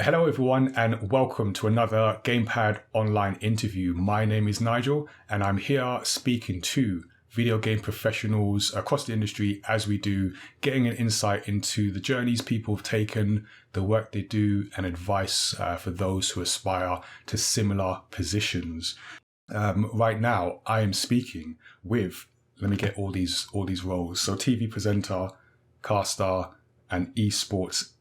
Hello everyone and welcome to another GamePad online interview. My name is Nigel and I'm here speaking to video game professionals across the industry as we do, getting an insight into the journeys people have taken, the work they do and advice for those who aspire to similar positions. Right now I am speaking with, let me get all these roles. So TV presenter, caster and esports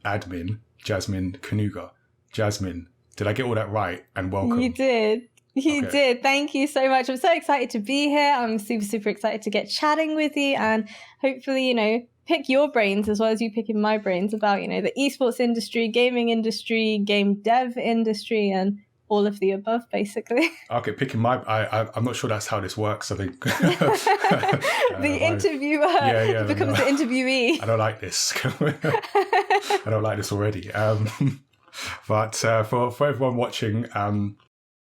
admin, Jasmine Kanuga. Jasmine, did I get all that right? And welcome. You did. You did. Thank you so much. I'm so excited to be here. I'm super excited to get chatting with you and hopefully, pick your brains as well as you picking my brains about, the esports industry, gaming industry, game dev industry, and all of the above, basically. Okay, picking I'm not sure that's how this works. I think the interviewer becomes the interviewee. I don't like this. I don't like this already. But for everyone watching,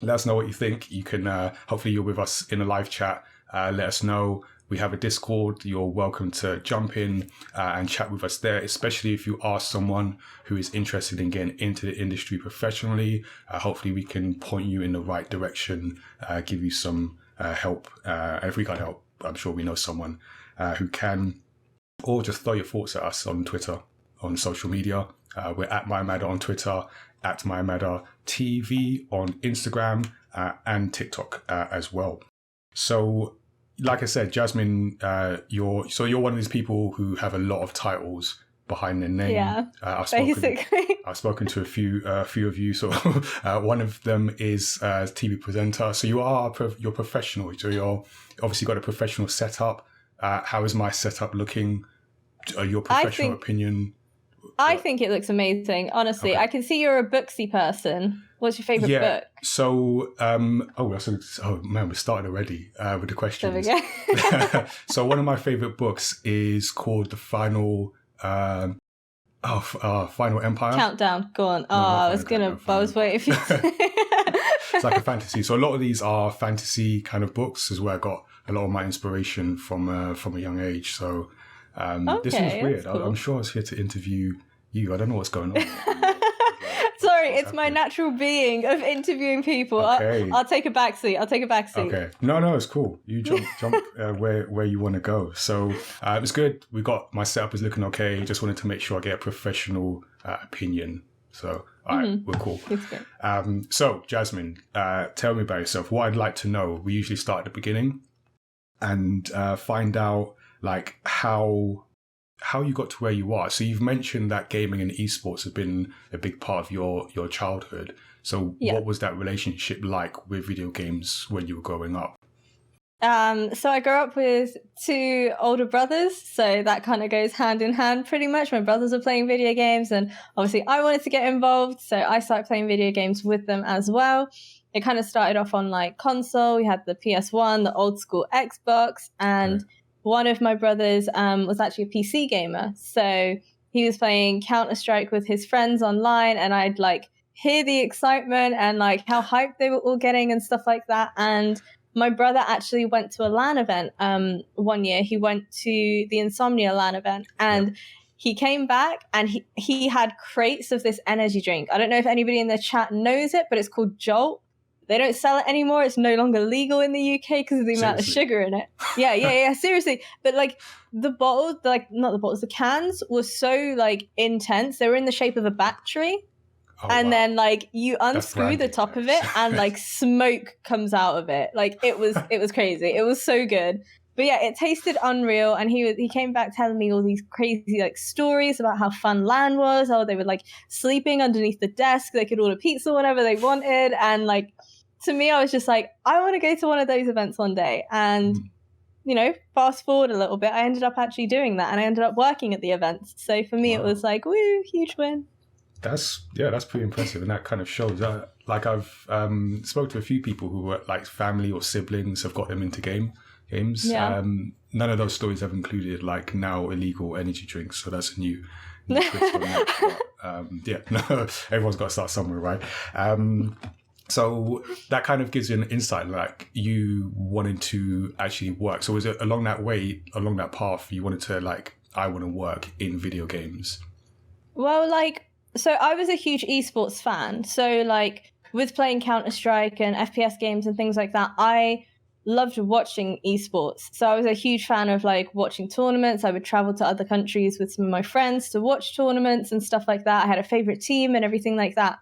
let us know what you think. You can hopefully you're with us in a live chat. Let us know. We have a Discord. You're welcome to jump in and chat with us there, especially if you are someone who is interested in getting into the industry professionally. Hopefully we can point you in the right direction, give you some help. And if we can't help, I'm sure we know someone who can. Or just throw your thoughts at us on Twitter, on social media. We're at mayamada on Twitter, at mayamada TV on Instagram and TikTok as well. So, like I said, Jasmine, you're one of these people who have a lot of titles behind their name. Yeah, basically. I've spoken to a few of you. So one of them is TV presenter. So you're professional. So you're obviously got a professional setup. How is my setup looking? Your professional opinion? I think it looks amazing. Honestly, okay. I can see you're a booksy person. What's your favorite book? So, man, we started already with the questions. There we go. So one of my favorite books is called The Final Empire. Countdown. Go on. I was waiting for you. It's like a fantasy. So a lot of these are fantasy kind of books, is where I got a lot of my inspiration from a young age. So this was weird. Cool. I'm sure I was here to interview you. I don't know what's going on. Sorry, it's my natural being of interviewing people. Okay. I'll take a backseat. Okay. No, it's cool. You jump where you want to go. So it's good. My setup is looking okay. Just wanted to make sure I get a professional opinion. So, all right, we're cool. It's good. So, Jasmine, tell me about yourself. What I'd like to know, we usually start at the beginning and find out like how you got to where you are. So you've mentioned that gaming and esports have been a big part of your childhood. So what was that relationship like with video games when you were growing up? So I grew up with two older brothers, so that kind of goes hand in hand pretty much. My brothers were playing video games and obviously I wanted to get involved, so I started playing video games with them as well. It kind of started off on like console. We had the PS1, the old school Xbox, and one of my brothers was actually a PC gamer. So he was playing Counter-Strike with his friends online, and I'd like hear the excitement and like how hyped they were all getting and stuff like that. And my brother actually went to a LAN event one year. He went to the Insomnia LAN event and he came back and he had crates of this energy drink. I don't know if anybody in the chat knows it, but it's called Jolt. They don't sell it anymore. It's no longer legal in the UK because of the amount of sugar in it. Yeah, seriously. But like the bottles, the cans were so like intense. They were in the shape of a battery. Then like you unscrew the top of it and like smoke comes out of it. Like it was crazy. It was so good. But yeah, it tasted unreal. And he came back telling me all these crazy like stories about how fun LAN was. Oh, they were like sleeping underneath the desk. They could order pizza whenever they wanted. And like, to me, I was just like, I want to go to one of those events one day. And, fast forward a little bit, I ended up actually doing that. And I ended up working at the events. So for me, it was like, woo, huge win. That's pretty impressive. And that kind of shows that, like I've spoke to a few people who were like family or siblings have got them into games. Yeah. None of those stories have included like now illegal energy drinks. So that's a new twist on that. But, everyone's got to start somewhere, right? So that kind of gives you an insight, like you wanted to actually work. So was it along that path, you wanted to like, I want to work in video games? Well, like So I was a huge esports fan. So like with playing Counter-Strike and FPS games and things like that, I loved watching esports. So I was a huge fan of like watching tournaments. I would travel to other countries with some of my friends to watch tournaments and stuff like that. I had a favorite team and everything like that.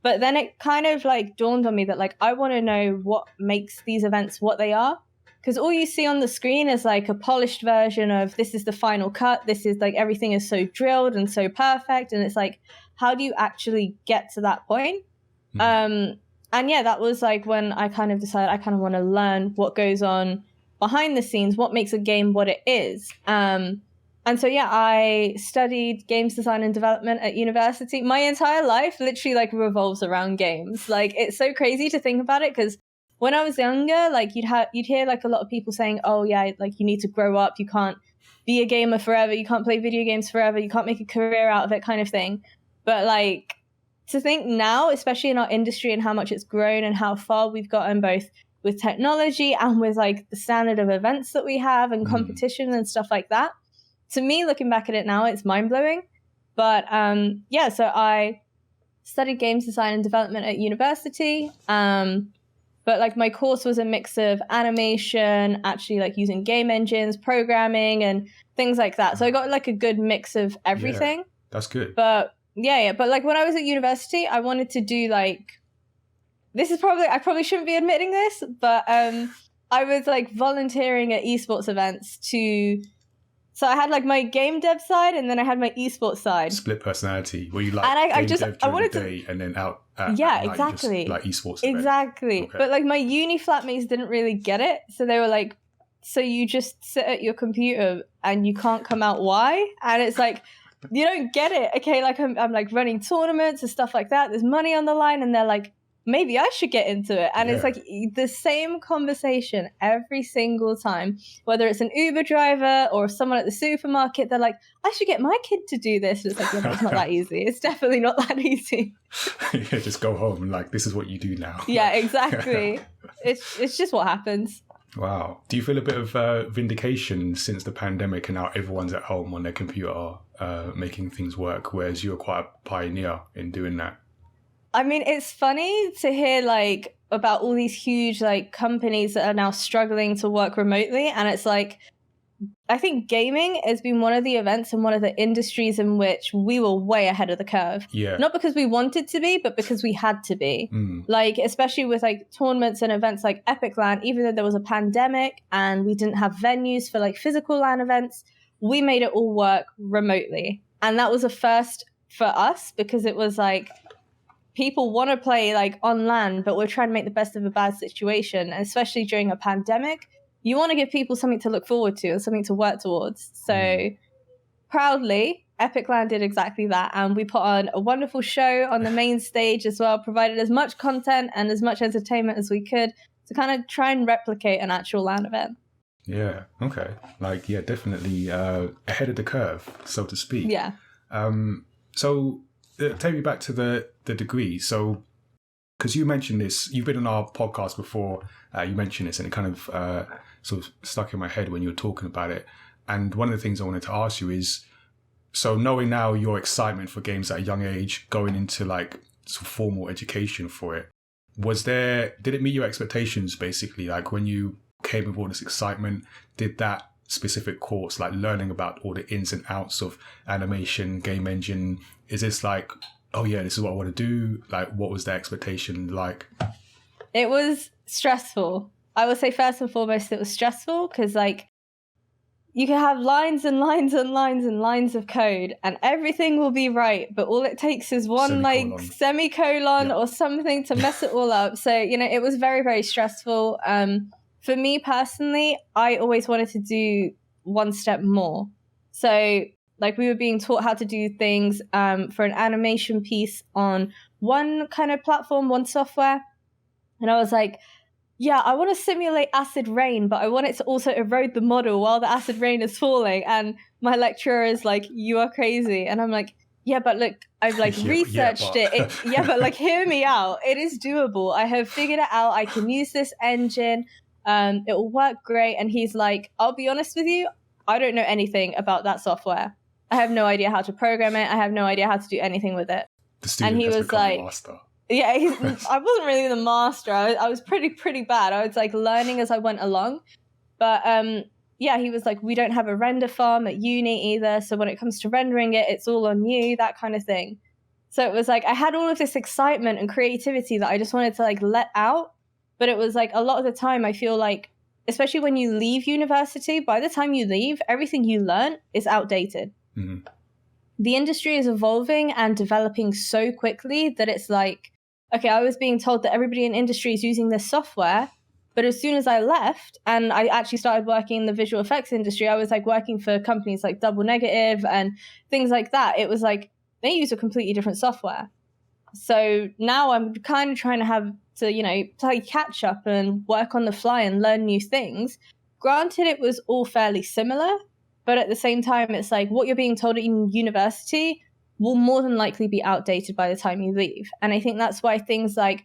But then it kind of like dawned on me that like I want to know what makes these events what they are. Because all you see on the screen is like a polished version of this is the final cut. This is like everything is so drilled and so perfect. And it's like, how do you actually get to that point? And yeah, that was like when I kind of decided I kind of want to learn what goes on behind the scenes, what makes a game what it is. And so, yeah, I studied games design and development at university. My entire life literally like revolves around games. Like it's so crazy to think about it because when I was younger, like you'd hear like a lot of people saying, oh yeah, like you need to grow up. You can't be a gamer forever. You can't play video games forever. You can't make a career out of it kind of thing. But like to think now, especially in our industry and how much it's grown and how far we've gotten both with technology and with like the standard of events that we have and competition and stuff like that. To me, looking back at it now, it's mind blowing. But yeah, so I studied games design and development at university. But like my course was a mix of animation, actually like using game engines, programming and things like that. So I got like a good mix of everything. Yeah, that's good. But but like when I was at university, I wanted to do like, I probably shouldn't be admitting this, but I was like volunteering at esports events so I had like my game dev side and then I had my esports side. Split personality, where you like and I wanted the day and then out at night, exactly. Just, like esports exactly. Okay. But like my uni flatmates didn't really get it, so they were like, so you just sit at your computer and you can't come out, why? And it's like, you don't get it. Okay, like I'm like running tournaments and stuff like that, there's money on the line, and they're like, maybe I should get into it. And it's like the same conversation every single time, whether it's an Uber driver or someone at the supermarket, they're like, I should get my kid to do this. And it's like, yeah, but it's not that easy. It's definitely not that easy. Yeah, just go home and like, this is what you do now. Yeah, exactly. It's just what happens. Wow. Do you feel a bit of vindication since the pandemic and now everyone's at home on their computer making things work, whereas you're quite a pioneer in doing that? I mean, it's funny to hear like about all these huge like companies that are now struggling to work remotely. And it's like, I think gaming has been one of the events and one of the industries in which we were way ahead of the curve. Yeah. Not because we wanted to be, but because we had to be. Like, especially with like tournaments and events like Epic LAN, even though there was a pandemic and we didn't have venues for like physical LAN events, we made it all work remotely. And that was a first for us because it was like, people want to play like on LAN, but we're trying to make the best of a bad situation. And especially during a pandemic, you want to give people something to look forward to and something to work towards. So proudly, Epic LAN did exactly that. And we put on a wonderful show on the main stage as well, provided as much content and as much entertainment as we could to kind of try and replicate an actual LAN event. Yeah, okay. Like, yeah, definitely ahead of the curve, so to speak. Yeah. So take me back to the degree. So, because you mentioned this, you've been on our podcast before, you mentioned this and it kind of sort of stuck in my head when you were talking about it. And one of the things I wanted to ask you is, so knowing now your excitement for games at a young age, going into like sort of formal education for it, did it meet your expectations basically? Like when you came with all this excitement, did that specific course, like learning about all the ins and outs of animation, game engine, is this like, oh yeah, this is what I want to do? Like, what was the expectation like? It was stressful. I would say first and foremost, it was stressful because like you can have lines and lines and lines and lines of code and everything will be right, but all it takes is one semicolon or something to mess it all up. So, you know, it was very, very stressful. For me personally, I always wanted to do one step more. So like we were being taught how to do things for an animation piece on one kind of platform, one software. And I was like, yeah, I want to simulate acid rain, but I want it to also erode the model while the acid rain is falling. And my lecturer is like, you are crazy. And I'm like, yeah, but look, I've like researched it. Yeah, but like, hear me out. It is doable. I have figured it out. I can use this engine. It will work great. And he's like, I'll be honest with you, I don't know anything about that software. I have no idea how to program it. I have no idea how to do anything with it. The student has become the master. Yeah, I wasn't really the master. I was pretty bad. I was like learning as I went along. But yeah, he was like, we don't have a render farm at uni either. So when it comes to rendering it, it's all on you, that kind of thing. So it was like, I had all of this excitement and creativity that I just wanted to like let out. But it was like a lot of the time I feel like, especially when you leave university, by the time you leave, everything you learn is outdated. Mm-hmm. The industry is evolving and developing so quickly that it's like, okay, I was being told that everybody in industry is using this software. But as soon as I left and I actually started working in the visual effects industry, I was like working for companies like Double Negative and things like that. It was like they use a completely different software. So now I'm kind of trying to have to, you know, play catch up and work on the fly and learn new things. Granted, it was all fairly similar, but at the same time, it's like what you're being told in university will more than likely be outdated by the time you leave. And I think that's why things like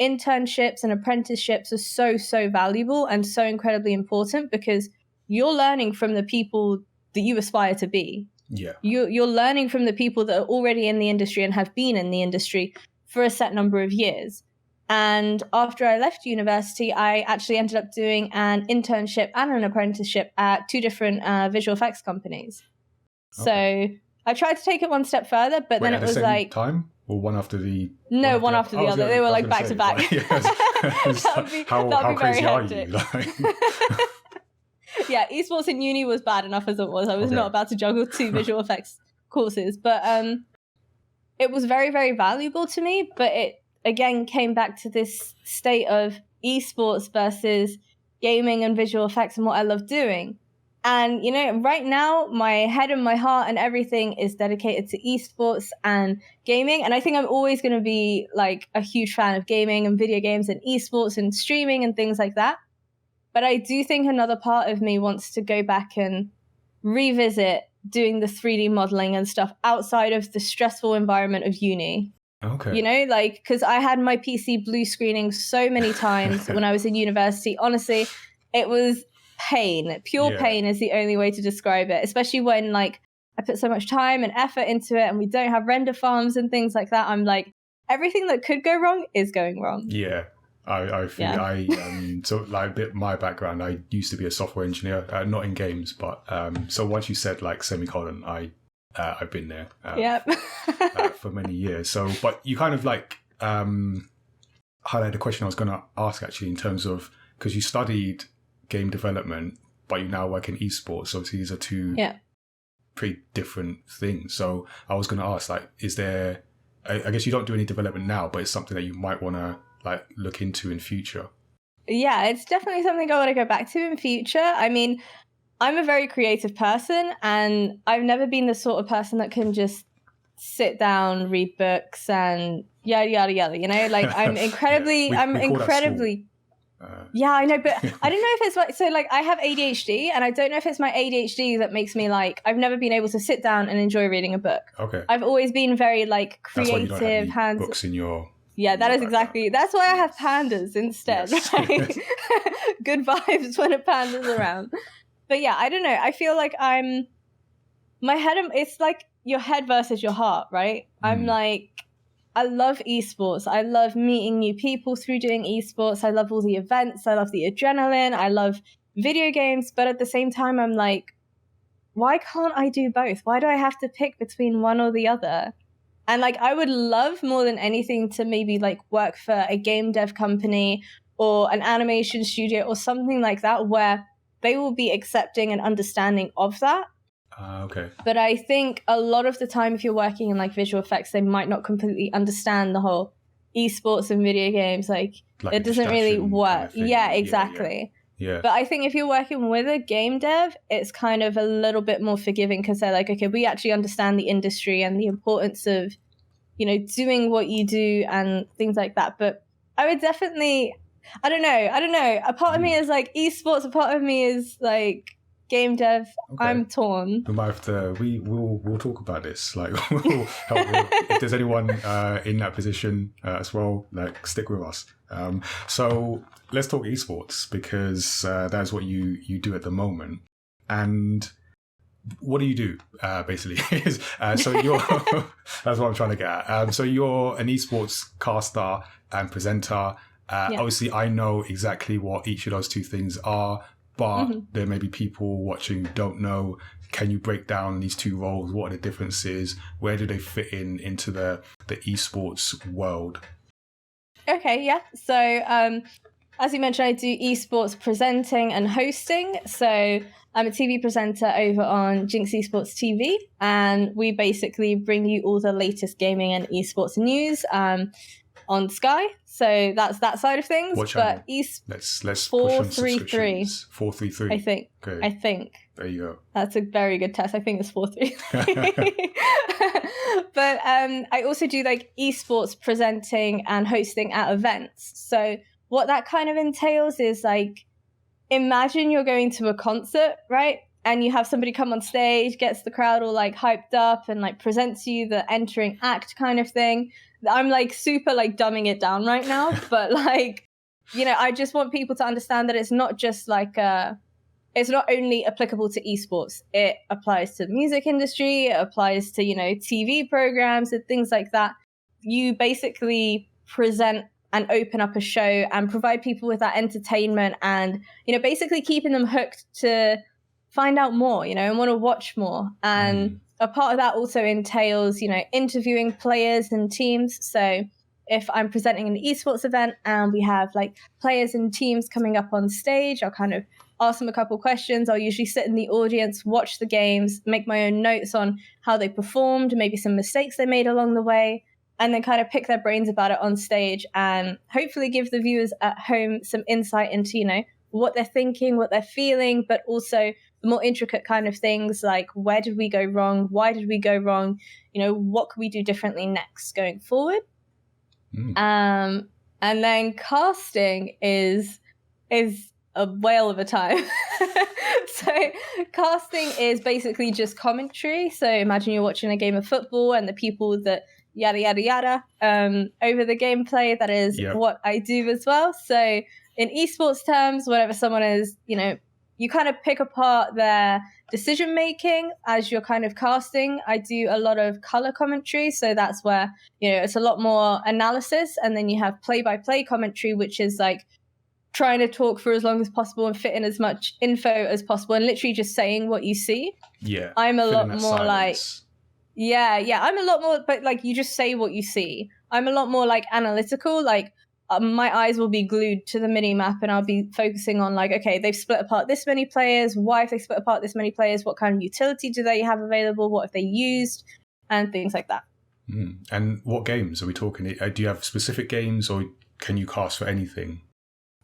internships and apprenticeships are so valuable and so incredibly important, because you're learning from the people that you aspire to be. Yeah. You're learning from the people that are already in the industry and have been in the industry for a set number of years. And after I left university, I actually ended up doing an internship and an apprenticeship at 2 different visual effects companies. Okay. So I tried to take it one step further, but then it was like time or one after the no, one after the other. They were like back to back. How crazy are you? Like... Yeah, esports in uni was bad enough as it was. I was not about to juggle 2 visual effects courses, but it was very, very valuable to me. But it again came back to this state of esports versus gaming and visual effects and what I love doing. And, you know, right now, my head and my heart and everything is dedicated to esports and gaming. And I think I'm always going to be like a huge fan of gaming and video games and esports and streaming and things like that. But I do think another part of me wants to go back and revisit doing the 3D modeling and stuff outside of the stressful environment of uni. Okay. You know, like, because I had my PC blue screening so many times when I was in university. Honestly, it was pain. Pure pain is the only way to describe it, especially when like I put so much time and effort into it and we don't have render farms and things like that. I'm like, everything that could go wrong is going wrong. Yeah. I think so like a bit my background, I used to be a software engineer, not in games, but so once you said like semicolon, I've been there for many years. So, but you kind of like highlighted the question I was going to ask actually in terms of, because you studied game development, but you now work in esports. Obviously, these are 2 pretty different things. So I was going to ask, like, is there, I guess you don't do any development now, but it's something that you might want to like look into in future? Yeah, it's definitely something I want to go back to in future. I mean, I'm a very creative person and I've never been the sort of person that can just sit down, read books and yada, yada, yada, you know, like I'm incredibly, yeah, I know, but I don't know if it's like, so like I have ADHD and I don't know if it's my ADHD that makes me like, I've never been able to sit down and enjoy reading a book. Okay. I've always been very like creative. That's why you don't have any books in your... Yeah, that is exactly, that's why I have pandas instead. Yes. Right? Good vibes when a panda's around. But yeah, I don't know. I feel like my head, it's like your head versus your heart, right? I'm like, I love esports. I love meeting new people through doing esports. I love all the events. I love the adrenaline. I love video games. But at the same time, I'm like, why can't I do both? Why do I have to pick between one or the other? And like, I would love more than anything to maybe like work for a game dev company or an animation studio or something like that, where they will be accepting and understanding of that. Okay. But I think a lot of the time, if you're working in like visual effects, they might not completely understand the whole esports and video games. Like it doesn't really work. Kind of yeah, exactly. Yeah. But I think if you're working with a game dev, it's kind of a little bit more forgiving because they're like, okay, we actually understand the industry and the importance of, you know, doing what you do and things like that. But I would definitely, I don't know. A part of me is like esports, a part of me is like game dev. Okay. I'm torn. We might have to, we'll talk about this. Like, we'll help. If there's anyone in that position as well, like, stick with us. So let's talk esports, because that's what you do at the moment. And what do you do, basically? So you're, that's what I'm trying to get at. So you're an esports caster and presenter. Obviously, I know exactly what each of those two things are, but there may be people watching who don't know. Can you break down these two roles? What are the differences? Where do they fit into the esports world? Okay, yeah. So as you mentioned, I do esports presenting and hosting. So I'm a TV presenter over on Ginx Esports TV, and we basically bring you all the latest gaming and esports news on Sky. So that's that side of things. What channel? But let's 433. 433. I think. Okay. I think. There you go. That's a very good test. I think it's 433. But I also do like esports presenting and hosting at events. So what that kind of entails is like, imagine you're going to a concert, right? And you have somebody come on stage, gets the crowd all like hyped up and like presents you the entering act kind of thing. I'm like super like dumbing it down right now, but like, you know, I just want people to understand that it's not just like it's not only applicable to esports. It applies to the music industry. It applies to, you know, TV programs and things like that. You basically present and open up a show and provide people with that entertainment and, you know, basically keeping them hooked to find out more, you know, and want to watch more. And a part of that also entails, you know, interviewing players and teams. So if I'm presenting an esports event and we have like players and teams coming up on stage, I'll kind of ask them a couple questions. I'll usually sit in the audience, watch the games, make my own notes on how they performed, maybe some mistakes they made along the way, and then kind of pick their brains about it on stage and hopefully give the viewers at home some insight into, you know, what they're thinking, what they're feeling, but also the more intricate kind of things like where did we go wrong? Why did we go wrong? You know, what can we do differently next going forward? And then casting is a whale of a time. So casting is basically just commentary. So imagine you're watching a game of football and the people that yada, yada, yada, over the gameplay. That is what I do as well. So in esports terms, whenever someone is, you know, you kind of pick apart their decision making as you're kind of casting. I do a lot of color commentary. So that's where, you know, it's a lot more analysis. And then you have play-by-play commentary, which is like trying to talk for as long as possible and fit in as much info as possible and literally just saying what you see. Yeah. I'm a lot more silence. I'm a lot more, but like you just say what you see. I'm a lot more like analytical, like my eyes will be glued to the mini map and I'll be focusing on like, okay, they've split apart this many players. Why have they split apart this many players? What kind of utility do they have available? What have they used? And things like that. And what games are we talking? Do you have specific games or can you cast for anything?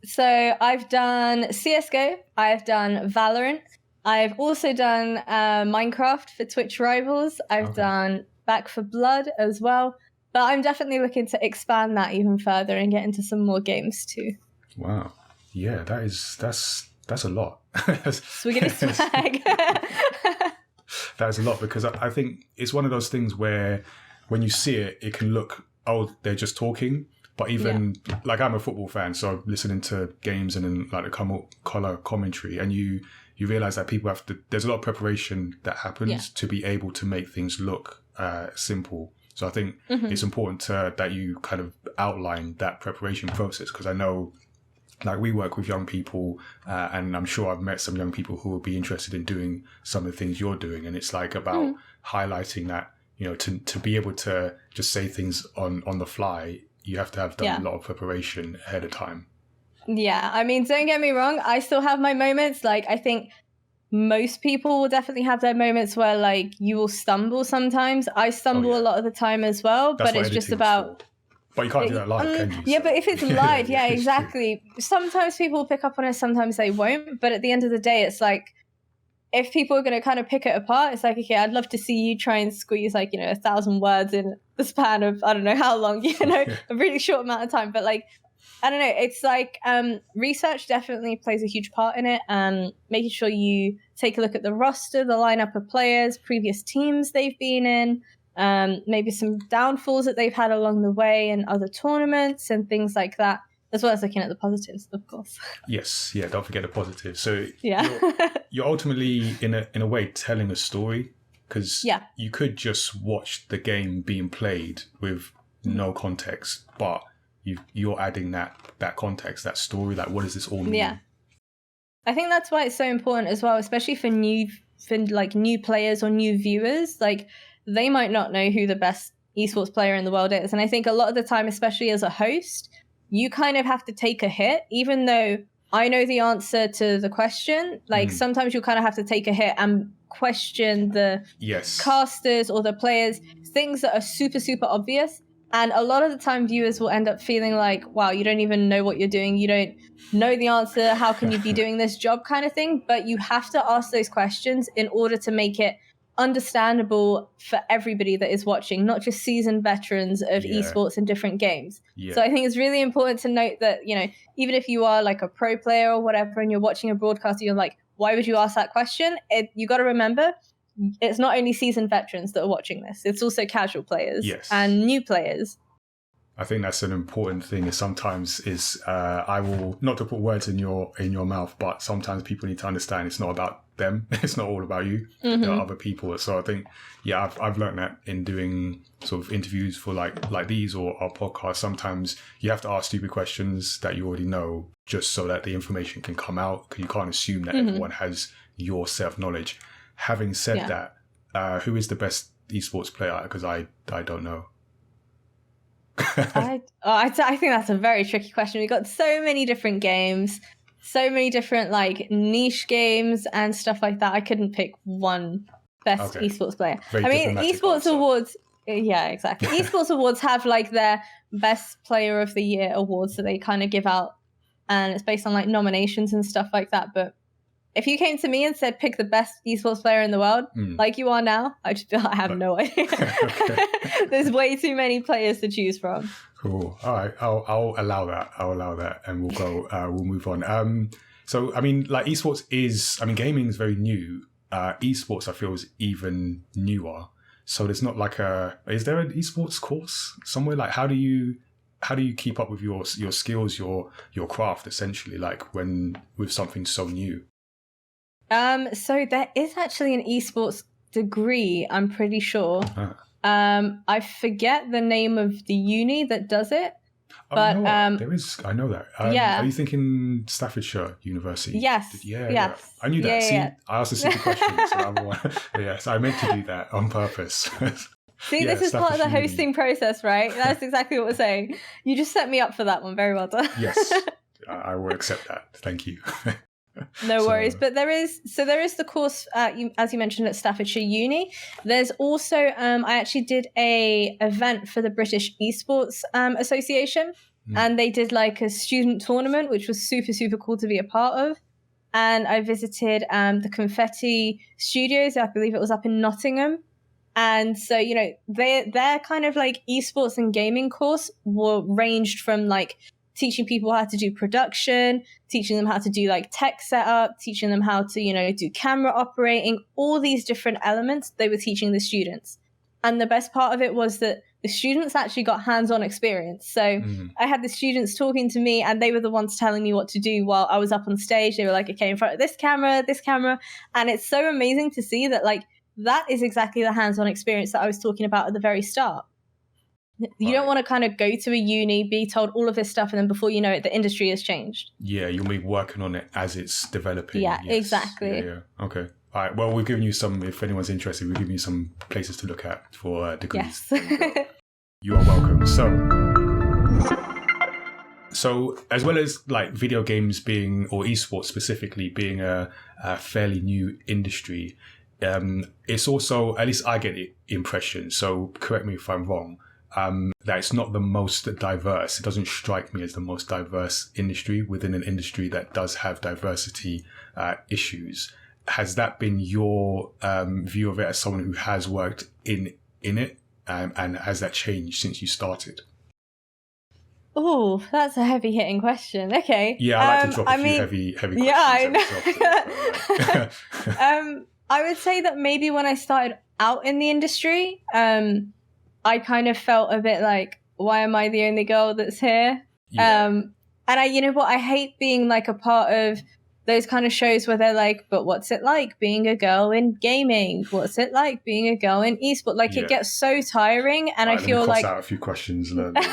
So I've done CSGO. I've done Valorant. I've also done Minecraft for Twitch Rivals. I've done Back 4 Blood as well. But I'm definitely looking to expand that even further and get into some more games too. Wow. Yeah, that's a lot. Swiggity swag. That is a lot because I think it's one of those things where when you see it, it can look, oh, they're just talking. But even like I'm a football fan, so listening to games and then like the color commentary, and you realize that people have to. There's a lot of preparation that happens to be able to make things look simple. So I think it's important that you kind of outline that preparation process because I know, like we work with young people, and I'm sure I've met some young people who will be interested in doing some of the things you're doing, and it's like about highlighting that, you know, to be able to just say things on the fly. You have to have done a lot of preparation ahead of time. Yeah, I mean, don't get me wrong. I still have my moments. Like, I think most people will definitely have their moments where, like, you will stumble sometimes. I stumble a lot of the time as well. That's but it's just about... But you can't do that live, can you? Yeah, but if it's live, exactly. Sometimes people will pick up on it, sometimes they won't. But at the end of the day, it's like, if people are going to kind of pick it apart, it's like, okay, I'd love to see you try and squeeze like, you know, 1,000 words in the span of, I don't know how long, you know, a really short amount of time. But like, I don't know, it's like research definitely plays a huge part in it. Making sure you take a look at the roster, the lineup of players, previous teams they've been in, maybe some downfalls that they've had along the way in other tournaments and things like that, as well as looking at the positives, of course. Yes, yeah, don't forget the positives. So you're ultimately in a way telling a story, because Yeah. you could just watch the game being played with no context, but you're adding that context, that story, like what does this all mean? Yeah. I think that's why it's so important as well, especially for new players or new viewers. Like, they might not know who the best esports player in the world is. And I think a lot of the time, especially as a host, you kind of have to take a hit, even though I know the answer to the question. Like, sometimes you kind of have to take a hit and question the casters or the players, things that are super, super obvious. And a lot of the time, viewers will end up feeling like, wow, you don't even know what you're doing. You don't know the answer. How can you be doing this job, kind of thing? But you have to ask those questions in order to make it understandable for everybody that is watching, not just seasoned veterans of esports and different games. So I think it's really important to note that, you know, even if you are like a pro player or whatever and you're watching a broadcast, you're like, why would you ask that question? You got to remember, it's not only seasoned veterans that are watching this, it's also casual players and new players. I think that's an important thing. Is sometimes I will, not to put words in your mouth, but sometimes people need to understand it's not about them. It's not all about you. There are other people. So I think, I've learned that in doing sort of interviews for like these or our podcast. Sometimes you have to ask stupid questions that you already know, just so that the information can come out. Because you can't assume that everyone has your self-knowledge. Having said that, who is the best esports player? Because I don't know. I think that's a very tricky question. We've got so many different games, so many different like niche games and stuff like that. I couldn't pick one best esports player. I mean, esports awards. Yeah, exactly. Esports awards have like their best player of the year awards that they kind of give out, and it's based on like nominations and stuff like that. But if you came to me and said pick the best esports player in the world, like you are now, I'd just be like, I have no idea. There's way too many players to choose from. Cool. All right, I'll allow that, and we'll go. We'll move on. So I mean, like esports is, I mean, gaming is very new. Esports, I feel, is even newer. So there's not like is there an esports course somewhere? Like, how do you keep up with your skills, your craft, essentially, like with something so new? So there is actually an esports degree, I'm pretty sure. I forget the name of the uni that does it. But there is, I know that. Are you thinking Staffordshire University? Yes. Yeah. I knew that. See, I asked a simple question. So I meant to do that on purpose. See, this is part of the hosting process, right? That's exactly what we're saying. You just set me up for that one. Very well done. Yes, I will accept that. Thank you. No worries. But there is the course, as you mentioned, at Staffordshire Uni. There's also, I actually did a event for the British Esports Association, and they did like a student tournament, which was super, super cool to be a part of. And I visited the Confetti Studios. I believe it was up in Nottingham. And so, you know, their kind of like esports and gaming course ranged from like teaching people how to do production, teaching them how to do like tech setup, teaching them how to, you know, do camera operating, all these different elements they were teaching the students. And the best part of it was that the students actually got hands-on experience. So I had the students talking to me, and they were the ones telling me what to do while I was up on stage. They were like, okay, in front of this camera. And it's so amazing to see that, like, that is exactly the hands-on experience that I was talking about at the very start. You don't want to kind of go to a uni, be told all of this stuff, and then before you know it, the industry has changed. Yeah, you'll be working on it as it's developing. Yeah, exactly. Yeah. Okay. All right. Well, we've given you some, if anyone's interested, we've given you some places to look at for degrees. Yes. You are welcome. So as well as like video games being, or esports specifically, being a fairly new industry, it's also, at least I get the impression, so correct me if I'm wrong, that it's not the most diverse. It doesn't strike me as the most diverse industry within an industry that does have diversity issues. Has that been your view of it as someone who has worked in it? And has that changed since you started? Oh, that's a heavy-hitting question. Okay. Yeah, I like to drop a few heavy questions. Yeah, I know. I would say that maybe when I started out in the industry, I kind of felt a bit like, why am I the only girl that's here? Yeah. And you know what? I hate being like a part of those kind of shows where they're like, but what's it like being a girl in gaming? What's it like being a girl in esports? Like, it gets so tiring, and I feel like out a few questions. No, but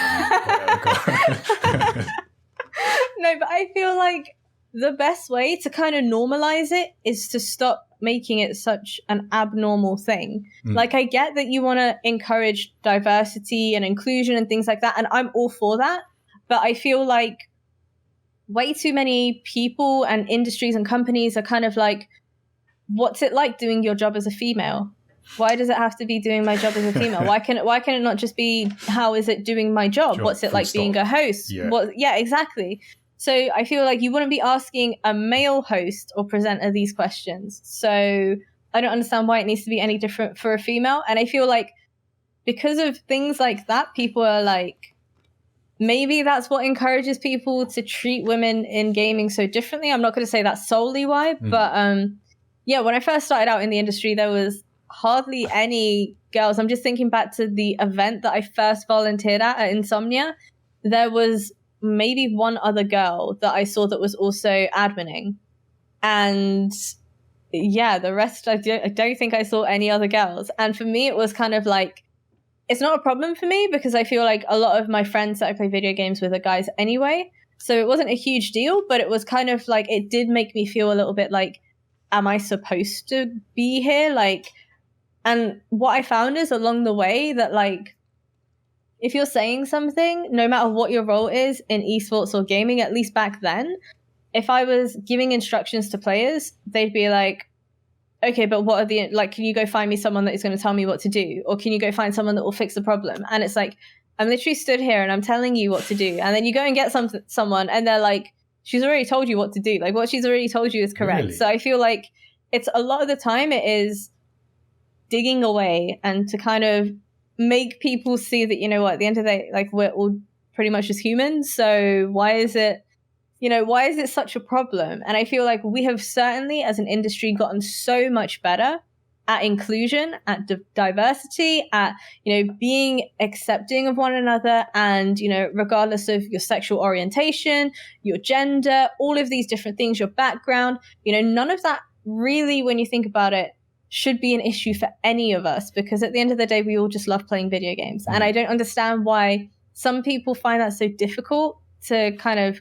I feel like the best way to kind of normalize it is to stop making it such an abnormal thing. Like, I get that you want to encourage diversity and inclusion and things like that, and I'm all for that, but I feel like way too many people and industries and companies are kind of like, what's it like doing your job as a female? Why does it have to be doing my job as a female? Why can it not just be, how is it doing my job? What's it like being a host? Yeah, exactly. So I feel like you wouldn't be asking a male host or presenter these questions. So I don't understand why it needs to be any different for a female. And I feel like because of things like that, people are like, maybe that's what encourages people to treat women in gaming so differently. I'm not going to say that's solely why, but yeah, when I first started out in the industry, there was hardly any girls. I'm just thinking back to the event that I first volunteered at Insomnia. There was maybe one other girl that I saw that was also adminning. And yeah, the rest, I don't think I saw any other girls. And for me, it was kind of like, it's not a problem for me because I feel like a lot of my friends that I play video games with are guys anyway. So it wasn't a huge deal, but it was kind of like, it did make me feel a little bit like, am I supposed to be here? Like, and what I found is along the way that, like, if you're saying something, no matter what your role is in esports or gaming, at least back then, if I was giving instructions to players, they'd be like, okay, but what are the, like, can you go find me someone that is going to tell me what to do? Or can you go find someone that will fix the problem? And it's like, I'm literally stood here and I'm telling you what to do. And then you go and get someone and they're like, she's already told you what to do. Like, what she's already told you is correct. Really? So I feel like it's a lot of the time it is digging away and to kind of make people see that, you know what, at the end of the day, like, we're all pretty much just humans. So why is it such a problem? And I feel like we have certainly, as an industry, gotten so much better at inclusion, at diversity, at, you know, being accepting of one another. And, you know, regardless of your sexual orientation, your gender, all of these different things, your background, you know, none of that really, when you think about it, should be an issue for any of us, because at the end of the day, we all just love playing video games. And I don't understand why some people find that so difficult to kind of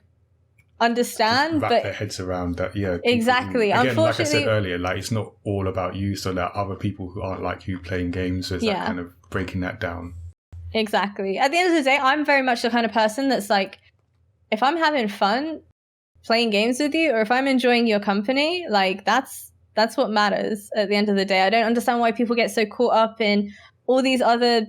understand, wrap but their heads around that. Yeah, exactly. Again, unfortunately, like I said earlier, like, it's not all about you, so there are other people who aren't like you playing games. So it's that kind of breaking that down. Exactly. At the end of the day, I'm very much the kind of person that's like, if I'm having fun playing games with you, or if I'm enjoying your company, like, that's what matters at the end of the day. I don't understand why people get so caught up in all these other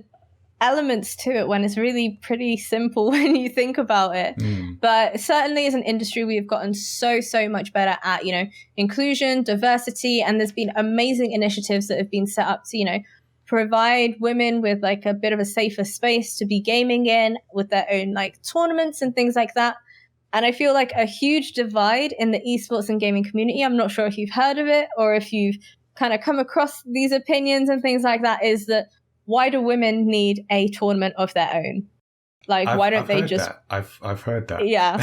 elements to it when it's really pretty simple when you think about it. But certainly as an industry, we've gotten so much better at, you know, inclusion, diversity, and there's been amazing initiatives that have been set up to, you know, provide women with like a bit of a safer space to be gaming in, with their own like tournaments and things like that. And I feel like a huge divide in the esports and gaming community, I'm not sure if you've heard of it or if you've kind of come across these opinions and things like that, is that why do women need a tournament of their own? Like, why don't they just... I've heard that. Yeah.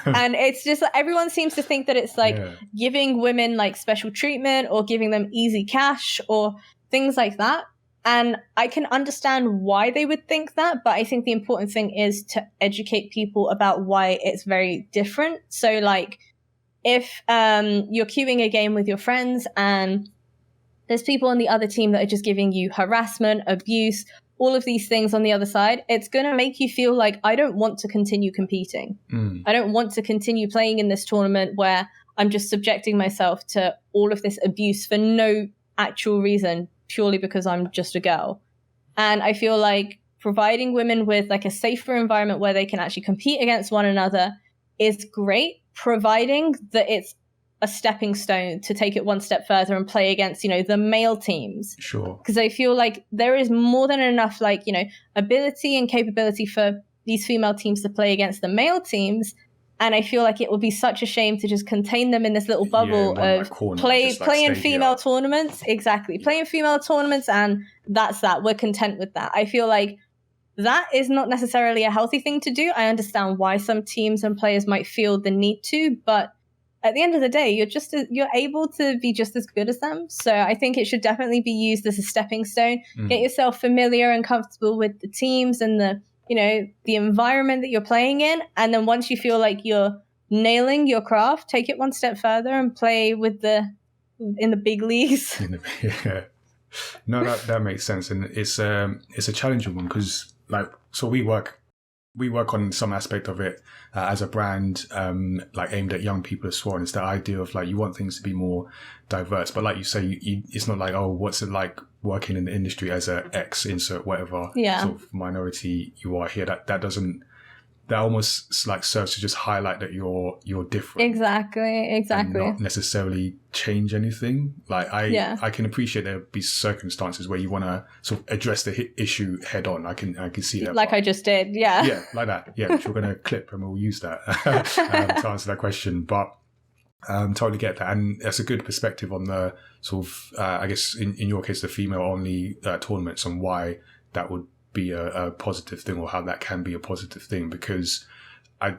And it's just like, everyone seems to think that it's like giving women like special treatment or giving them easy cash or things like that. And I can understand why they would think that, but I think the important thing is to educate people about why it's very different. So like, if you're queuing a game with your friends and there's people on the other team that are just giving you harassment, abuse, all of these things on the other side, it's going to make you feel like, I don't want to continue competing. I don't want to continue playing in this tournament where I'm just subjecting myself to all of this abuse for no actual reason, purely because I'm just a girl. And I feel like providing women with like a safer environment where they can actually compete against one another is great, providing that it's a stepping stone to take it one step further and play against, you know, the male teams. Sure. Because I feel like there is more than enough, like, you know, ability and capability for these female teams to play against the male teams. And I feel like it would be such a shame to just contain them in this little bubble of playing female tournaments. Exactly. Playing female tournaments, and that's that. We're content with that. I feel like that is not necessarily a healthy thing to do. I understand why some teams and players might feel the need to, but at the end of the day, you're able to be just as good as them. So I think it should definitely be used as a stepping stone. Get yourself familiar and comfortable with the teams and the environment that you're playing in. And then once you feel like you're nailing your craft, take it one step further and play in the big leagues. Yeah. No, that makes sense. And it's a challenging one because so we work on some aspect of it as a brand, aimed at young people as well. And it's the idea of you want things to be more diverse, but like you say, it's not like, oh, what's it like working in the industry as a X insert whatever sort of minority you are here. That almost serves to just highlight that you're different. Exactly. And not necessarily change anything. I can appreciate there'll be circumstances where you want to sort of address the issue head on. I can see that. I just did. Yeah. Yeah, like that. Yeah, which we're going to clip and we'll use that to answer that question. But totally get that, and that's a good perspective on the sort of I guess in your case the female only tournaments and why that would be a positive thing, or how that can be a positive thing, because I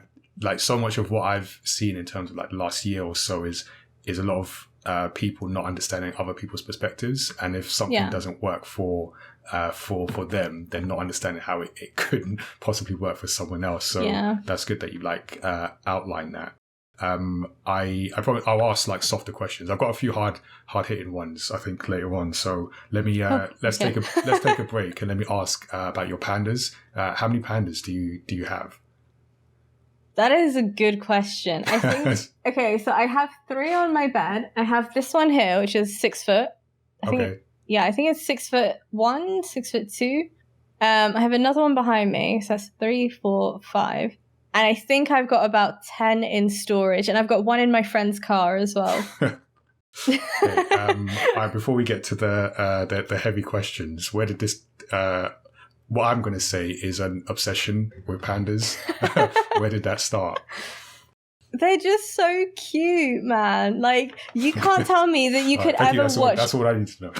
so much of what I've seen in terms of the last year or so is a lot of people not understanding other people's perspectives, and if something doesn't work for them, then not understanding how it couldn't possibly work for someone else. So that's good that you outline that. I'll ask softer questions. I've got a few hard hitting ones I think later on. So let me let's take a break and let me ask about your pandas. How many pandas do you have? That is a good question. I think okay, so I have 3 on my bed. I have this one here, which is 6 foot. I think it's 6'1", 6'2". I have another one behind me, so that's 3, 4, 5. And I think I've got about 10 in storage, and I've got one in my friend's car as well. Okay, before we get to the heavy questions, where did this? What I'm going to say is an obsession with pandas. Where did that start? They're just so cute, man. You can't tell me that you could ever watch. That's what I need to know.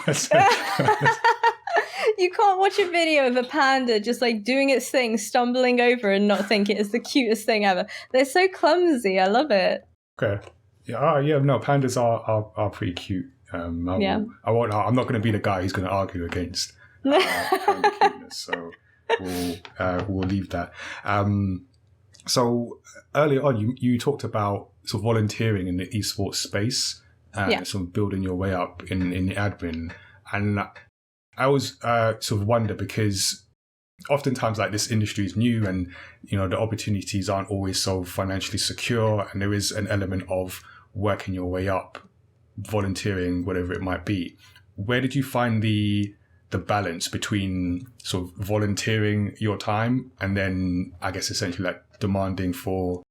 You can't watch a video of a panda just doing its thing, stumbling over and not think it is the cutest thing ever. They're so clumsy. I love it. Okay. Yeah. No, pandas are pretty cute. I'm not going to be the guy who's going to argue against panda cuteness. So we'll leave that. So earlier on, you talked about sort of volunteering in the esports space and sort of building your way up in the admin. And I always sort of wonder, because oftentimes this industry is new and, the opportunities aren't always so financially secure, and there is an element of working your way up, volunteering, whatever it might be. Where did you find the balance between sort of volunteering your time and then, I guess, essentially demanding for,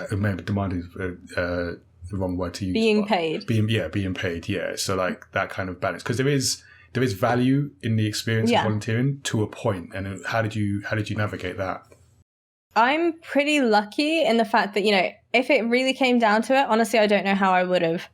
maybe demanding the wrong word to use. Being paid. Being paid, yeah. So that kind of balance, because there is value in the experience of volunteering to a point. And how did you navigate that? I'm pretty lucky in the fact that, if it really came down to it, honestly, I don't know how I would have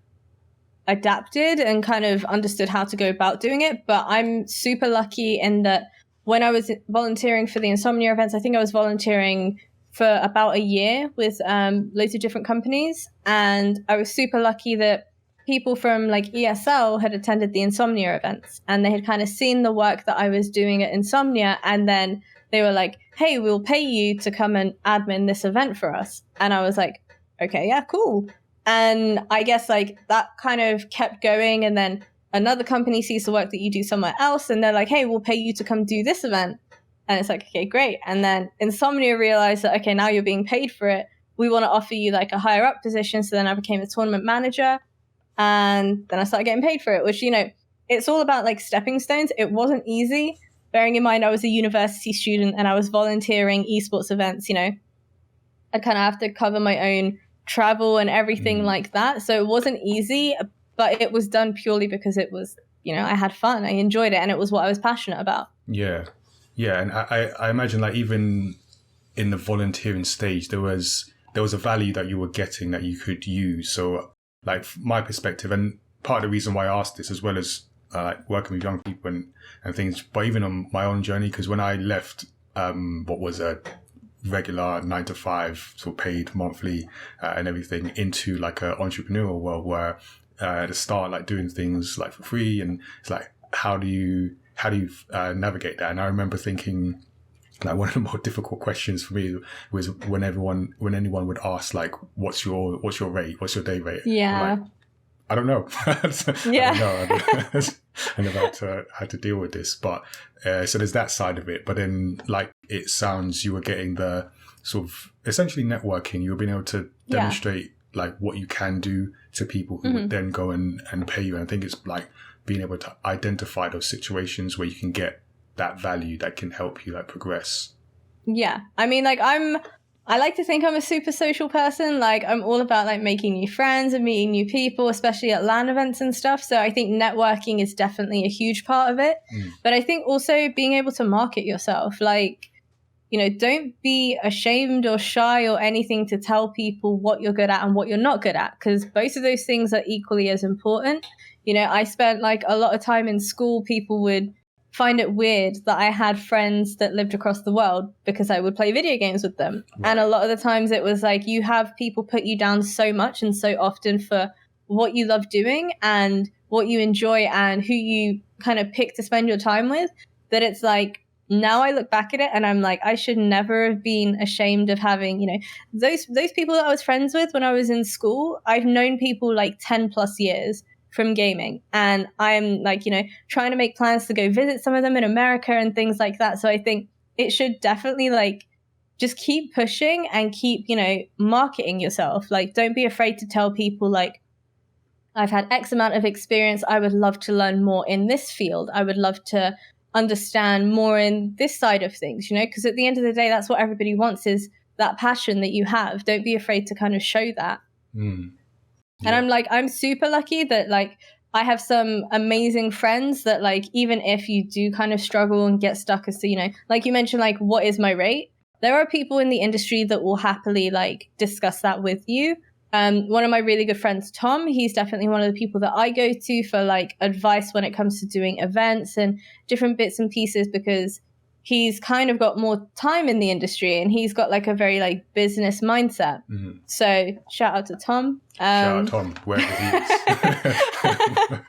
adapted and kind of understood how to go about doing it. But I'm super lucky in that when I was volunteering for the Insomnia events, I think I was volunteering for about a year with loads of different companies. And I was super lucky that people from ESL had attended the Insomnia events, and they had kind of seen the work that I was doing at Insomnia, and then they were like, hey, we'll pay you to come and admin this event for us. And I was like, okay, yeah, cool. And I guess that kind of kept going, and then another company sees the work that you do somewhere else, and they're like, hey, we'll pay you to come do this event. And it's like, okay, great. And then Insomnia realized that, okay, now you're being paid for it. We want to offer you a higher up position. So then I became a tournament manager. And then I started getting paid for it, which, it's all about stepping stones. It wasn't easy, bearing in mind I was a university student and I was volunteering esports events. I kind of have to cover my own travel and everything like that. So it wasn't easy, but it was done purely because it was, I had fun. I enjoyed it, and it was what I was passionate about. Yeah. Yeah. And I imagine even in the volunteering stage, there was a value that you were getting that you could use. So my perspective, and part of the reason why I asked this, as well as working with young people and things, but even on my own journey, because when I left what was a regular 9 to 5 sort of paid monthly and everything into like an entrepreneurial world where at the start, like doing things like for free, and it's like, how do you navigate that? And I remember thinking, like, one of the more difficult questions for me was when anyone would ask, like, what's your rate? What's your day rate? Yeah. Like, I don't know. Yeah. I don't know. I never had to deal with this. But so there's that side of it. But then, like, it sounds you were getting the sort of essentially networking. You were being able to demonstrate like what you can do to people who would then go and pay you. And I think it's like being able to identify those situations where you can get that value that can help you like progress. Yeah. I mean, like, I like to think I'm a super social person. Like, I'm all about like making new friends and meeting new people, especially at LAN events and stuff. So I think networking is definitely a huge part of it. But I think also being able to market yourself, like, you know, don't be ashamed or shy or anything to tell people what you're good at and what you're not good at, because both of those things are equally as important. You know, I spent like a lot of time in school. People would find it weird that I had friends that lived across the world because I would play video games with them. Right. And a lot of the times it was like, you have people put you down so much and so often for what you love doing and what you enjoy and who you kind of pick to spend your time with, that it's like, now I look back at it and I'm like, I should never have been ashamed of having, you know, those people that I was friends with when I was in school. I've known people like 10 plus years from gaming, and I'm like, you know, trying to make plans to go visit some of them in America and things like that. So I think it should definitely like just keep pushing and keep, you know, marketing yourself. Like, don't be afraid to tell people like, I've had X amount of experience. I would love to learn more in this field. I would love to understand more in this side of things, you know, because at the end of the day, that's what everybody wants, is that passion that you have. Don't be afraid to kind of show that. Yeah. And I'm like, I'm super lucky that like I have some amazing friends that like, even if you do kind of struggle and get stuck as to, you know, like you mentioned, like, what is my rate? There are people in the industry that will happily like discuss that with you. One of my really good friends, Tom, he's definitely one of the people that I go to for like advice when it comes to doing events and different bits and pieces, because he's kind of got more time in the industry and he's got like a very like business mindset. So shout out to Tom. Shout out Tom, wherever he is.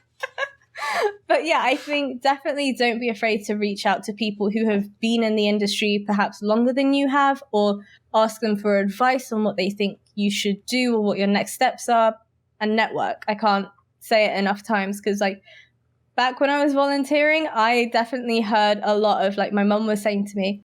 But yeah, I think definitely don't be afraid to reach out to people who have been in the industry perhaps longer than you have, or ask them for advice on what they think you should do or what your next steps are, and network. I can't say it enough times, because like back when I was volunteering, I definitely heard a lot of like, my mum was saying to me,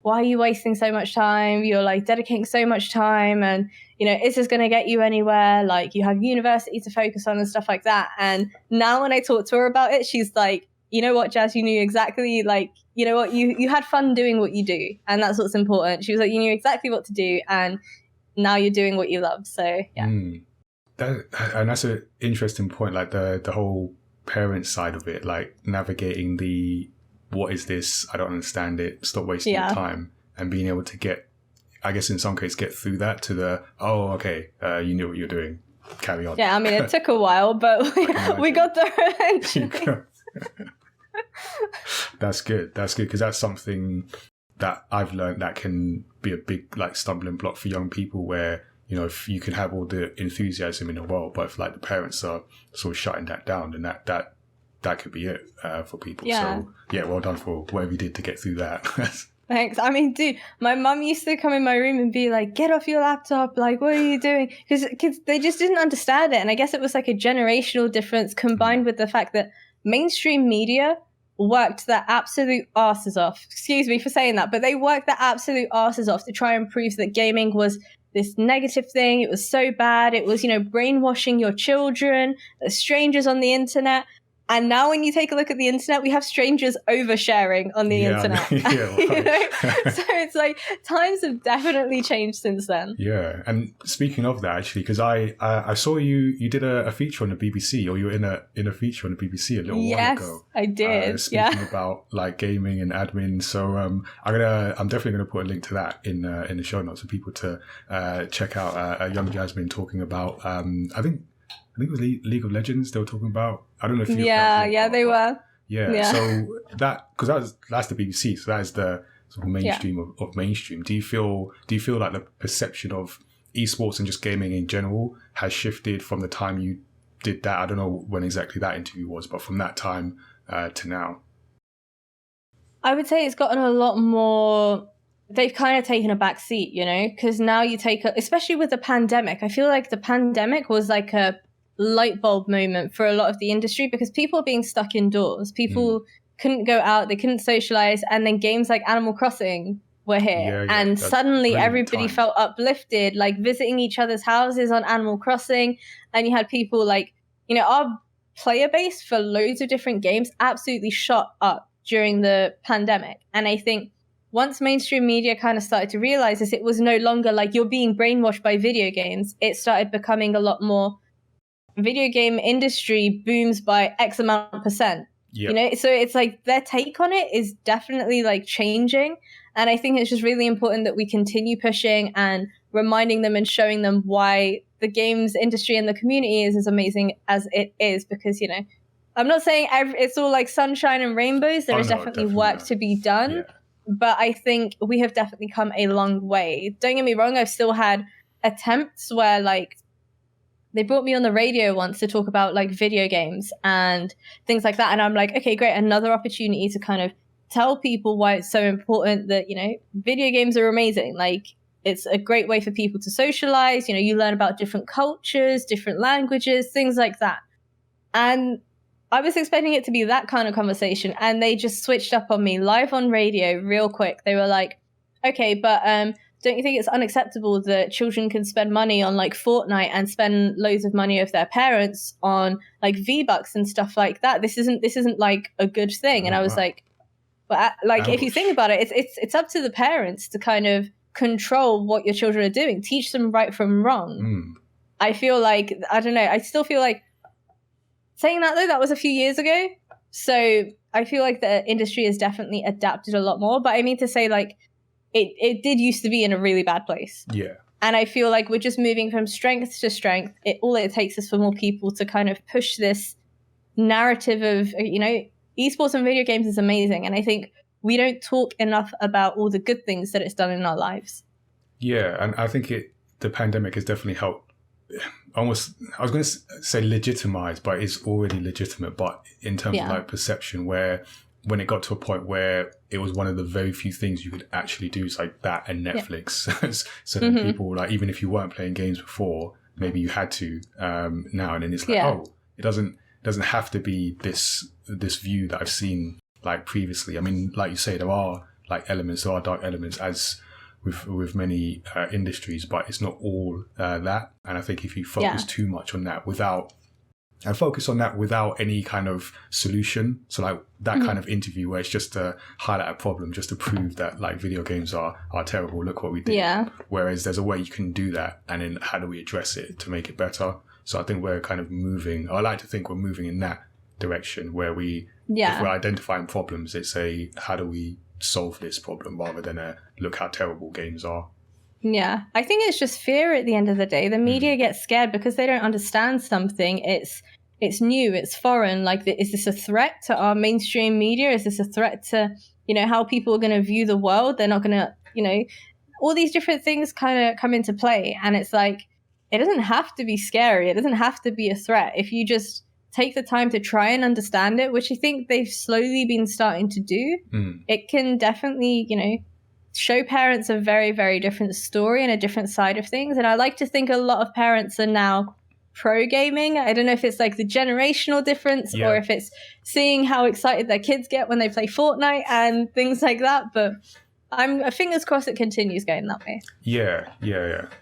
why are you wasting so much time? You're like dedicating so much time, and you know, is this going to get you anywhere? Like, you have university to focus on and stuff like that. And now when I talk to her about it, she's like, you know what, Jazz, you knew exactly, like, you know what, you had fun doing what you do, and that's what's important. She was like, you knew exactly what to do, and now you're doing what you love. So yeah. And that's an interesting point, like the whole parent side of it, like navigating the, what is this? I don't understand it. Stop wasting your time, and being able to get, I guess in some cases, get through that to the, oh, okay, you knew what you're doing. Carry on. Yeah, I mean, it took a while, but we got there eventually. That's good. That's good, because that's something that I've learned that can be a big like stumbling block for young people, where, you know, if you can have all the enthusiasm in the world, but if like the parents are sort of shutting that down, then that could be it for people. Yeah. So yeah, well done for whatever you did to get through that. Thanks. I mean, dude, my mum used to come in my room and be like, get off your laptop. Like, what are you doing? Because they just didn't understand it. And I guess it was like a generational difference combined with the fact that mainstream media worked their absolute asses off. Excuse me for saying that, but they worked their absolute asses off to try and prove that gaming was this negative thing. It was so bad. It was, you know, brainwashing your children, strangers on the internet. And now when you take a look at the internet, we have strangers oversharing on the internet. You know? So it's like, times have definitely changed since then. Yeah. And speaking of that, actually, because I saw you did a feature on the BBC, or you were in a feature on the BBC a little while ago. Yes, I did. Speaking about like gaming and admin. So I'm definitely gonna put a link to that in the show notes for people to check out a young Jasmine talking about I think it was League of Legends they were talking about. I don't know if you... Yeah, they were. Yeah, so that's the BBC. So that is the sort of mainstream of mainstream. Do you feel like the perception of esports and just gaming in general has shifted from the time you did that? I don't know when exactly that interview was, but from that time to now. I would say it's gotten a lot more. They've kind of taken a back seat, you know, because now you take, especially with the pandemic, I feel like the pandemic was like a light bulb moment for a lot of the industry, because people are being stuck indoors. People couldn't go out, they couldn't socialize, and then games like Animal Crossing were here, and suddenly everybody felt uplifted, like visiting each other's houses on Animal Crossing, and you had people like, you know, our player base for loads of different games absolutely shot up during the pandemic. And I think once mainstream media kind of started to realize this, it was no longer like you're being brainwashed by video games. It started becoming a lot more video game industry booms by X amount of %. Yep. You know, so it's like their take on it is definitely like changing. And I think it's just really important that we continue pushing and reminding them and showing them why the games industry and the community is as amazing as it is. Because, you know, I'm not saying it's all like sunshine and rainbows. There is definitely work to be done. Yeah. But I think we have definitely come a long way. Don't get me wrong, I've still had attempts where like they brought me on the radio once to talk about like video games and things like that. And I'm like, okay, great. Another opportunity to kind of tell people why it's so important that, you know, video games are amazing. Like it's a great way for people to socialize. You know, you learn about different cultures, different languages, things like that. And I was expecting it to be that kind of conversation, and they just switched up on me live on radio real quick. They were like, okay, but don't you think it's unacceptable that children can spend money on like Fortnite and spend loads of money of their parents on like V-Bucks and stuff like that? This isn't like a good thing. And I was like, but like, if you think about it, it's up to the parents to kind of control what your children are doing, teach them right from wrong. I feel like, I don't know, I still feel like, saying that though, that was a few years ago. So I feel like the industry has definitely adapted a lot more. But I mean to say, like, it did used to be in a really bad place. Yeah. And I feel like we're just moving from strength to strength. All it takes is for more people to kind of push this narrative of, you know, esports and video games is amazing. And I think we don't talk enough about all the good things that it's done in our lives. Yeah, and I think the pandemic has definitely helped. Almost, I was going to say legitimize, but it's already legitimate. But in terms of like perception, where when it got to a point where it was one of the very few things you could actually do, it's like that and Netflix. So then people, like, even if you weren't playing games before, maybe you had to now and then. It's like, it doesn't have to be this view that I've seen like previously. I mean, like you say, there are like elements, there are dark elements as with many industries, but it's not all that. And I think if you focus too much on that without any kind of solution, so like that kind of interview where it's just to highlight a problem, just to prove that like video games are terrible, look what we did. Yeah. Whereas there's a way you can do that, and then how do we address it to make it better? So I think we're kind of moving, I like to think we're moving in that direction where if we're identifying problems, it's how do we solve this problem rather than look how terrible games are. Yeah, I think it's just fear at the end of the day. The media gets scared because they don't understand something. It's new, it's foreign. Like, is this a threat to our mainstream media? Is this a threat to, you know, how people are going to view the world? They're not going to, you know, all these different things kind of come into play. And it's like, it doesn't have to be scary. It doesn't have to be a threat. If you just take the time to try and understand it, which I think they've slowly been starting to do, it can definitely, you know, show parents a very, very different story and a different side of things. And I like to think a lot of parents are now pro gaming. I don't know if it's like the generational difference or if it's seeing how excited their kids get when they play Fortnite and things like that. But I'm fingers crossed it continues going that way. Yeah.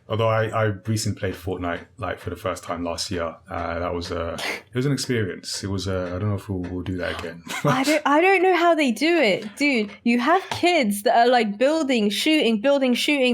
Although I recently played Fortnite like for the first time last year. That was it was an experience. It was I don't know if we'll do that again. I don't know how they do it, dude. You have kids that are like building, shooting.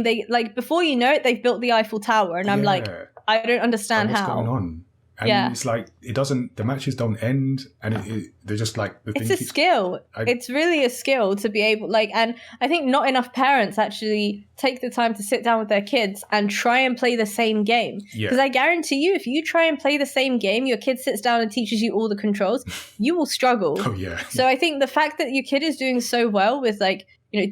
They like, before you know it, they've built the Eiffel Tower, and I'm like, I don't understand what's going on. And it's like, the matches don't end, and they're just like, it's a skill. It's really a skill to be able, like, and I think not enough parents actually take the time to sit down with their kids and try and play the same game. Because I guarantee you, if you try and play the same game, your kid sits down and teaches you all the controls, you will struggle. Oh, yeah. So I think the fact that your kid is doing so well with like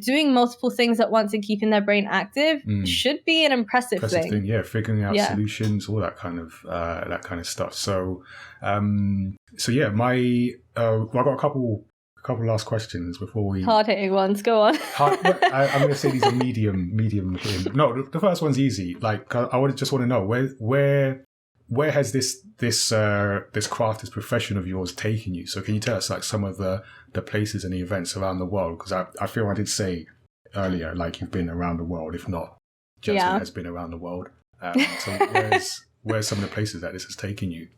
doing multiple things at once and keeping their brain active should be an impressive thing. Yeah, figuring out solutions, all that kind of stuff. So, yeah, I've got a couple last questions before we... Hard-hitting ones, go on. I'm going to say these are medium here. No, the first one's easy. Like, I just want to know, where has this craft, this profession of yours taken you? So can you tell us like some of the places and the events around the world? Because I feel I did say earlier, like you've been around the world, if not Jasmine has been around the world. So where's some of the places that this has taken you?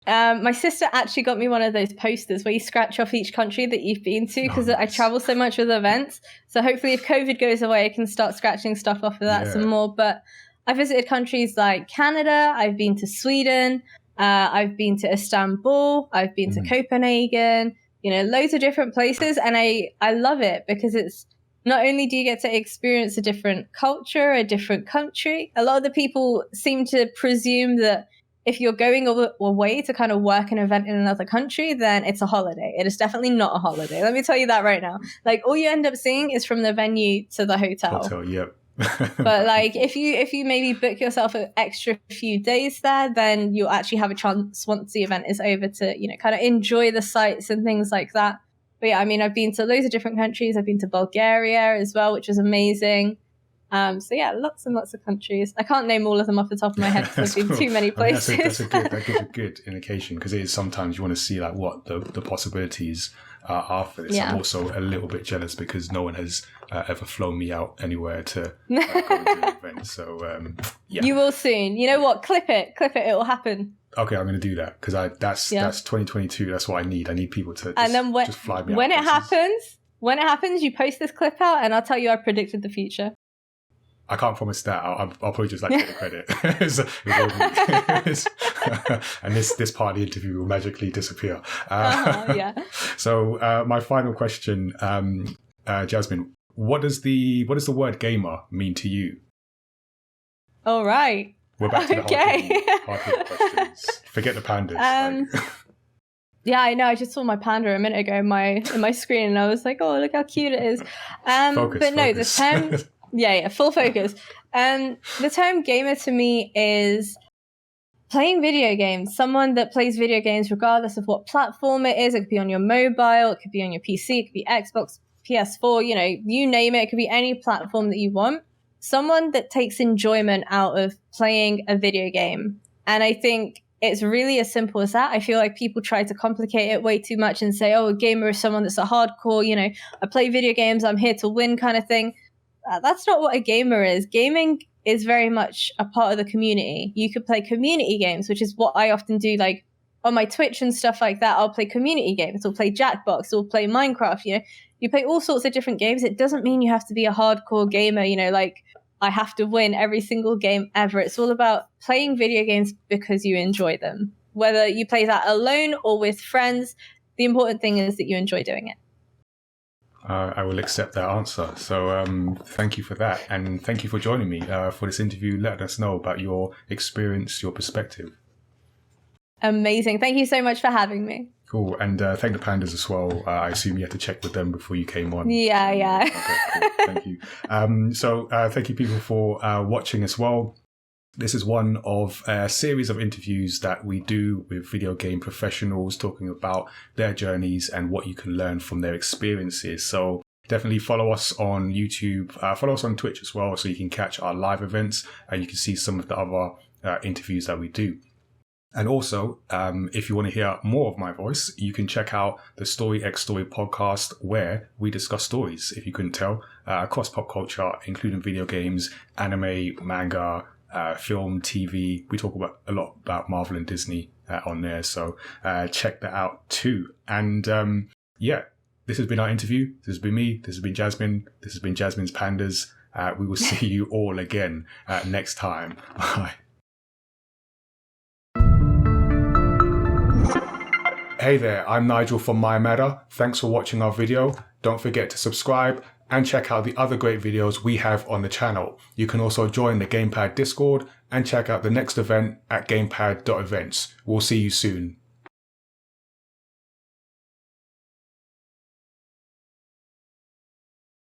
My sister actually got me one of those posters where you scratch off each country that you've been to, because I travel so much with events. So hopefully if COVID goes away, I can start scratching stuff off of that some more. But I visited countries like Canada, I've been to Sweden, I've been to Istanbul, I've been to Copenhagen, loads of different places. And I love it because it's not only do you get to experience a different culture, a different country. A lot of the people seem to presume that if you're going away to kind of work an event in another country, then it's a holiday. It is definitely not a holiday. Let me tell you that right now. Like, all you end up seeing is from the venue to the hotel. Yep. But like, if you maybe book yourself an extra few days there, then you'll actually have a chance once the event is over to, kind of enjoy the sights and things like that. But yeah, I mean, I've been to loads of different countries. I've been to Bulgaria as well, which was amazing. So yeah, lots and lots of countries. I can't name all of them off the top of my head because I've been too many places. That gives a good indication, because it is sometimes you want to see like what the possibilities are for this. I'm also a little bit jealous because no one has ever flown me out anywhere to go to an event. So you will soon. You know what? Clip it. It will happen. Okay, I'm going to do that because that's 2022. That's what I need. I need people to just fly me out. When it happens, you post this clip out, and I'll tell you I predicted the future. I can't promise that. I'll probably just like get the credit. And this part of the interview will magically disappear. So my final question, Jasmine, what does the word gamer mean to you? All right. We're back to the hard questions. Forget the pandas. Yeah, I know. I just saw my panda a minute ago in my screen, and I was like, "Oh, look how cute it is." The term, full focus. The term gamer to me is playing video games. Someone that plays video games, regardless of what platform it is. It could be on your mobile, it could be on your PC, it could be Xbox, PS4. You name it. It could be any platform that you want. Someone that takes enjoyment out of playing a video game, and I think it's really as simple as that. I feel like people try to complicate it way too much and say, oh, a gamer is someone that's a hardcore, I play video games, I'm here to win kind of thing. That's not what a gamer is. Gaming is very much a part of the community. You could play community games, which is what I often do, like on my Twitch and stuff like that. I'll play community games. I'll play Jackbox. I'll play Minecraft. You play all sorts of different games. It doesn't mean you have to be a hardcore gamer, like I have to win every single game ever. It's all about playing video games because you enjoy them. Whether you play that alone or with friends, the important thing is that you enjoy doing it. I will accept that answer. So thank you for that. And thank you for joining me for this interview, letting us know about your experience, your perspective. Amazing. Thank you so much for having me. Cool. And thank the pandas as well. I assume you had to check with them before you came on. Yeah. Okay, cool. Thank you. So thank you people for watching as well. This is one of a series of interviews that we do with video game professionals, talking about their journeys and what you can learn from their experiences. So definitely follow us on YouTube, follow us on Twitch as well, so you can catch our live events and you can see some of the other interviews that we do. And also, if you want to hear more of my voice, you can check out the Story X Story podcast, where we discuss stories, if you couldn't tell, across pop culture, including video games, anime, manga, film, TV. We talk about a lot about Marvel and Disney on there, so check that out too. And this has been our interview. This has been me. This has been Jasmine. This has been Jasmine's Pandas. We will see you all again next time. Bye. Hey there, I'm Nigel from mayamada. Thanks for watching our video. Don't forget to subscribe and check out the other great videos we have on the channel. You can also join the GamePad Discord and check out the next event at gamepad.events. We'll see you soon.